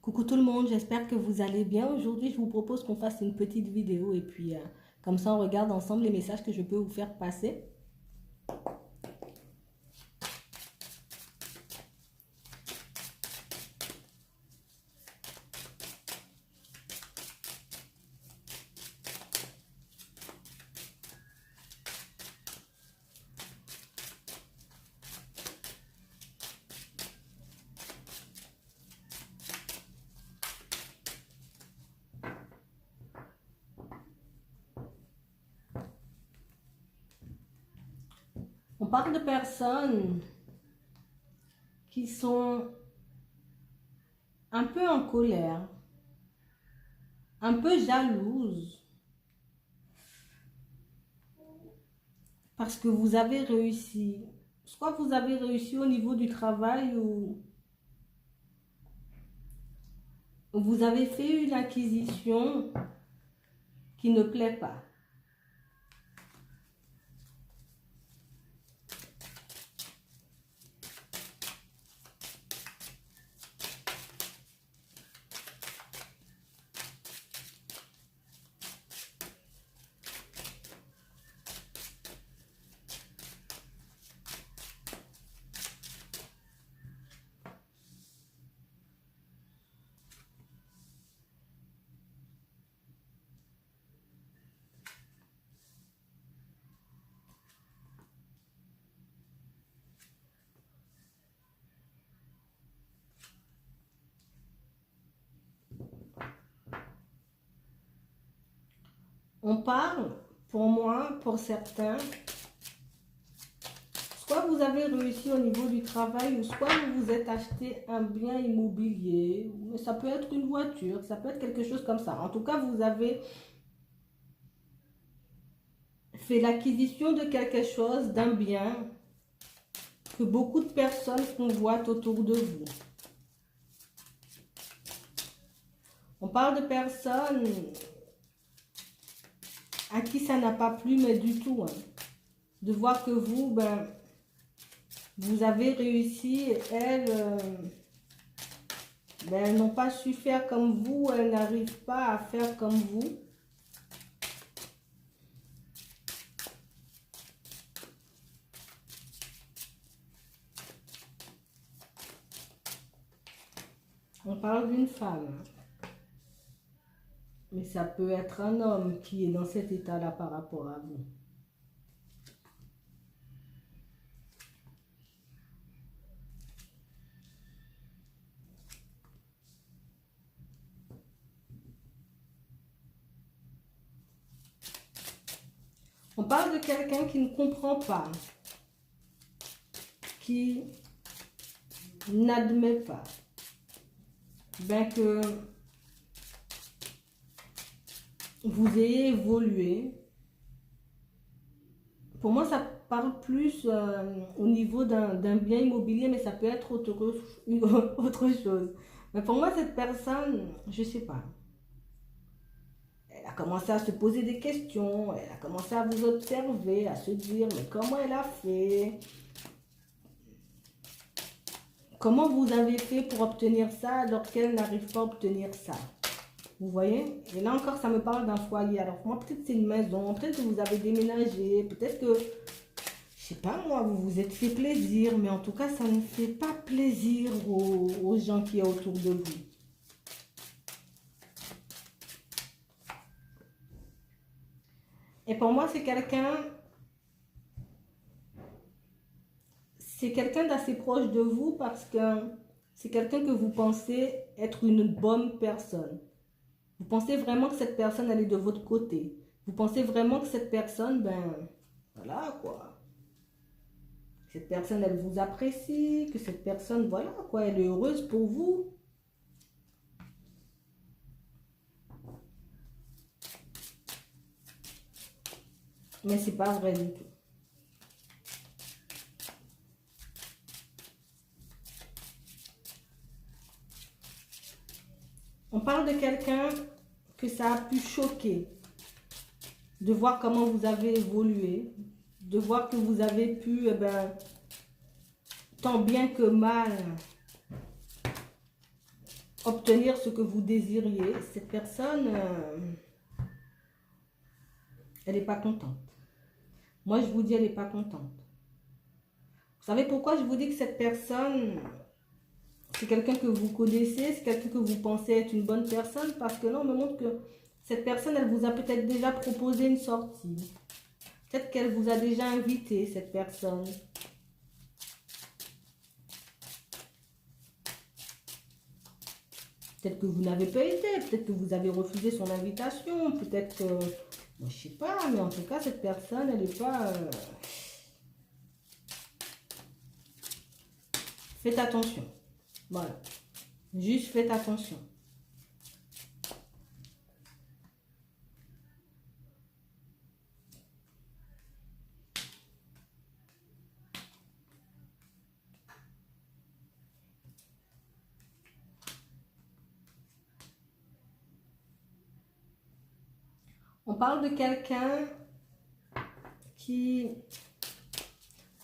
Coucou tout le monde, j'espère que vous allez bien. Aujourd'hui, je vous propose qu'on fasse une petite vidéo et puis comme ça, on regarde ensemble les messages que je peux vous faire passer. On parle de personnes qui sont un peu en colère, un peu jalouses parce que vous avez réussi. Soit vous avez réussi au niveau du travail ou vous avez fait une acquisition qui ne plaît pas. On parle, pour moi, pour certains, soit vous avez réussi au niveau du travail, ou soit vous vous êtes acheté un bien immobilier, ça peut être une voiture, ça peut être quelque chose comme ça. En tout cas, vous avez fait l'acquisition de quelque chose, d'un bien, que beaucoup de personnes convoitent autour de vous. On parle de personnes à qui ça n'a pas plu, mais du tout. De voir que vous, vous avez réussi, elles n'ont pas su faire comme vous, elles n'arrivent pas à faire comme vous. On parle d'une femme. Mais ça peut être un homme qui est dans cet état-là par rapport à vous. On parle de quelqu'un qui ne comprend pas, qui n'admet pas, que vous ayez évolué. Pour moi, ça parle plus au niveau d'un bien immobilier, mais ça peut être autre chose. Mais pour moi, cette personne, je ne sais pas. Elle a commencé à se poser des questions, elle a commencé à vous observer, à se dire, mais comment elle a fait? Comment vous avez fait pour obtenir ça alors qu'elle n'arrive pas à obtenir ça? Vous voyez? Et là encore, ça me parle d'un foyer. Alors moi, peut-être c'est une maison, peut-être que vous avez déménagé, peut-être que, je sais pas moi, vous vous êtes fait plaisir, mais en tout cas, ça ne fait pas plaisir aux gens qui sont autour de vous. Et pour moi, c'est quelqu'un d'assez proche de vous parce que c'est quelqu'un que vous pensez être une bonne personne. Vous pensez vraiment que cette personne, elle est de votre côté. Vous pensez vraiment que cette personne, voilà quoi. Cette personne, elle vous apprécie, que cette personne, voilà quoi, elle est heureuse pour vous. Mais c'est pas vrai du tout. On parle de quelqu'un que ça a pu choquer, de voir comment vous avez évolué, de voir que vous avez pu, tant bien que mal, obtenir ce que vous désiriez, cette personne, elle n'est pas contente. Moi, je vous dis, elle n'est pas contente. Vous savez pourquoi je vous dis que cette personne, c'est quelqu'un que vous connaissez, c'est quelqu'un que vous pensez être une bonne personne? Parce que là, on me montre que cette personne, elle vous a peut-être déjà proposé une sortie. Peut-être qu'elle vous a déjà invité, cette personne. Peut-être que vous n'avez pas été, peut-être que vous avez refusé son invitation, peut-être que... Moi, je sais pas, mais en tout cas, cette personne, elle n'est pas... Faites attention. Voilà. Juste faites attention. On parle de quelqu'un qui...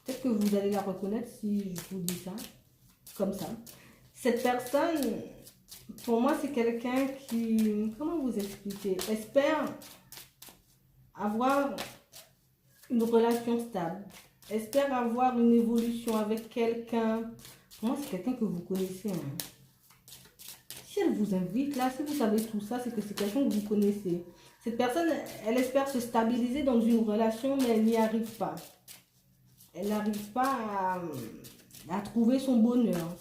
Peut-être que vous allez la reconnaître si je vous dis ça, comme ça. Cette personne, pour moi, c'est quelqu'un qui... Comment vous expliquer? Espère avoir une relation stable. Espère avoir une évolution avec quelqu'un. Pour moi, c'est quelqu'un que vous connaissez. Hein. Si elle vous invite, là, si vous savez tout ça, c'est que c'est quelqu'un que vous connaissez. Cette personne, elle espère se stabiliser dans une relation, mais elle n'y arrive pas. Elle n'arrive pas à trouver son bonheur.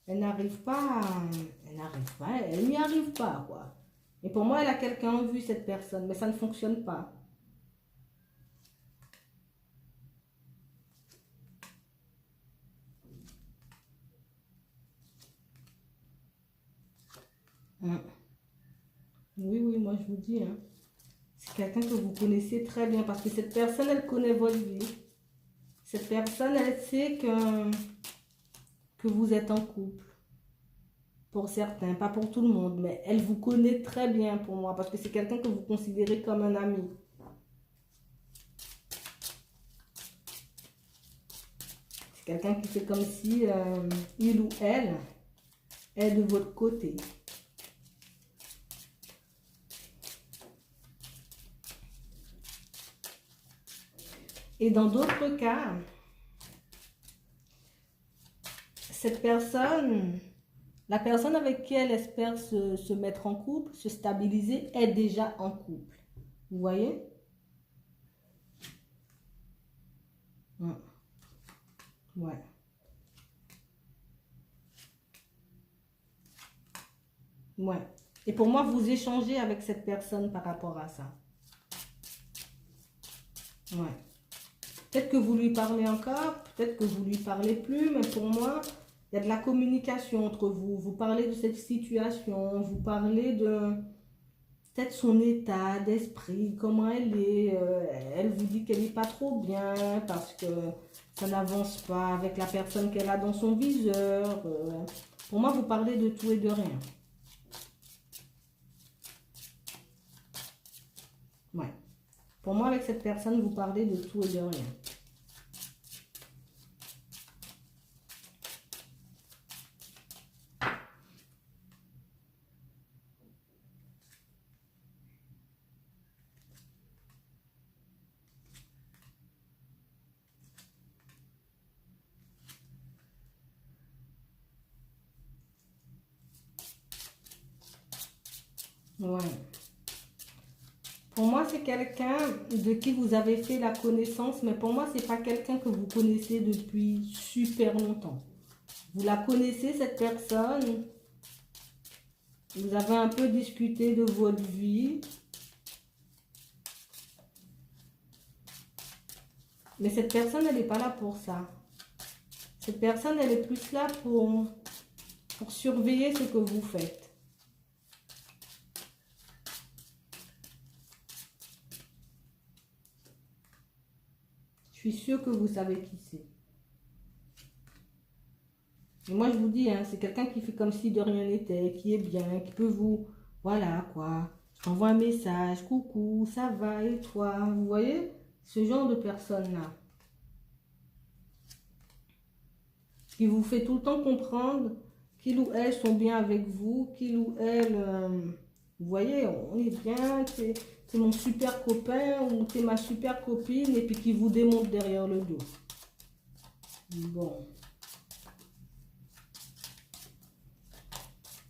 Elle n'arrive pas, elle n'y arrive pas, quoi. Et pour moi, elle a quelqu'un en vue, cette personne, mais ça ne fonctionne pas. Oui, oui, moi je vous dis, hein. C'est quelqu'un que vous connaissez très bien parce que cette personne, elle connaît votre vie. Cette personne, elle sait que vous êtes en couple. Pour certains, pas pour tout le monde, mais elle vous connaît très bien pour moi parce que c'est quelqu'un que vous considérez comme un ami. C'est quelqu'un qui fait comme si il ou elle est de votre côté. Et dans d'autres cas, cette personne, la personne avec qui elle espère se mettre en couple, se stabiliser, est déjà en couple. Vous voyez? Ouais. Ouais. Et pour moi, vous échangez avec cette personne par rapport à ça. Ouais. Peut-être que vous lui parlez encore, peut-être que vous lui parlez plus, mais pour moi, il y a de la communication entre vous. Vous parlez de cette situation, vous parlez de peut-être son état d'esprit, comment elle est. Elle vous dit qu'elle n'est pas trop bien parce que ça n'avance pas avec la personne qu'elle a dans son viseur. Pour moi, vous parlez de tout et de rien. Ouais. Pour moi, avec cette personne, vous parlez de tout et de rien. Ouais. Pour moi, c'est quelqu'un de qui vous avez fait la connaissance, mais pour moi, c'est pas quelqu'un que vous connaissez depuis super longtemps. Vous la connaissez, cette personne. Vous avez un peu discuté de votre vie. Mais cette personne, elle n'est pas là pour ça. Cette personne, elle est plus là pour surveiller ce que vous faites. Je suis sûre que vous savez qui c'est. Et moi, je vous dis, hein, c'est quelqu'un qui fait comme si de rien n'était, qui est bien, qui peut vous... Voilà, quoi. Je t'envoie un message, coucou, ça va, et toi? Vous voyez? Ce genre de personne-là. Qui vous fait tout le temps comprendre Qu'il ou elle sont bien avec vous, qu'il ou elle, vous voyez, on est bien, c'est mon super copain ou c'est ma super copine et puis qui vous démonte derrière le dos. Bon.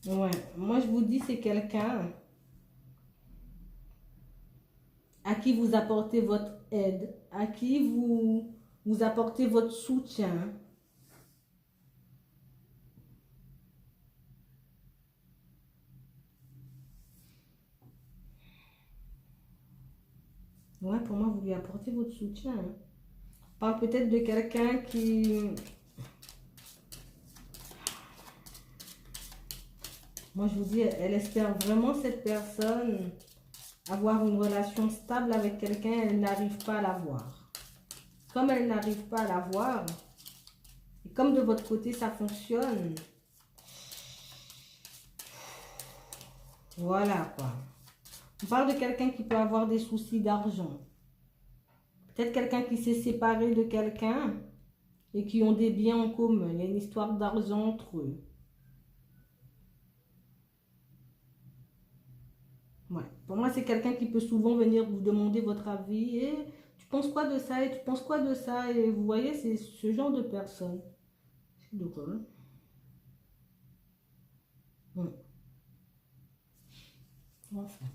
Ouais, moi je vous dis c'est quelqu'un à qui vous apportez votre aide, à qui vous apportez votre soutien. Ouais, pour moi, vous lui apportez votre soutien. Hein. On parle peut-être de quelqu'un qui... Moi, je vous dis, elle espère vraiment cette personne avoir une relation stable avec quelqu'un, elle n'arrive pas à l'avoir. Comme elle n'arrive pas à l'avoir, et comme de votre côté, ça fonctionne, voilà quoi. On parle de quelqu'un qui peut avoir des soucis d'argent. Peut-être quelqu'un qui s'est séparé de quelqu'un et qui ont des biens en commun. Il y a une histoire d'argent entre eux. Ouais. Pour moi, c'est quelqu'un qui peut souvent venir vous demander votre avis. Et tu penses quoi de ça? Et tu penses quoi de ça? Et vous voyez, c'est ce genre de personne. C'est drôle. Ouais. Enfin.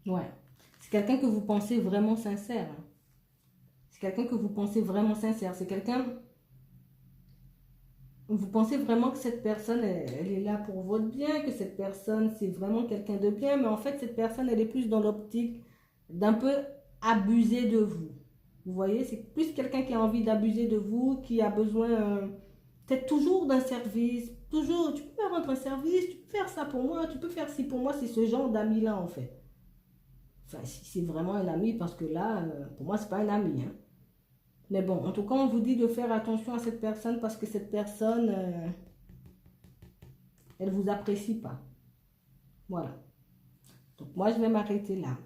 Ouais. C'est quelqu'un que vous pensez vraiment sincère. Hein. C'est quelqu'un que vous pensez vraiment sincère. C'est quelqu'un... Vous pensez vraiment que cette personne, elle est là pour votre bien, que cette personne, c'est vraiment quelqu'un de bien, mais en fait, cette personne, elle est plus dans l'optique d'un peu abuser de vous. Vous voyez, c'est plus quelqu'un qui a envie d'abuser de vous, qui a besoin peut-être toujours d'un service, toujours, tu peux me rendre un service, tu peux faire ça pour moi, tu peux faire ci pour moi, c'est ce genre d'ami-là, en fait. Enfin, si c'est vraiment un ami, parce que là, pour moi, c'est pas un ami, hein. Mais bon, en tout cas, on vous dit de faire attention à cette personne parce que cette personne, elle ne vous apprécie pas. Voilà. Donc moi, je vais m'arrêter là.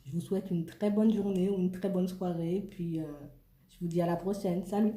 Je vous souhaite une très bonne journée ou une très bonne soirée. Puis, je vous dis à la prochaine. Salut!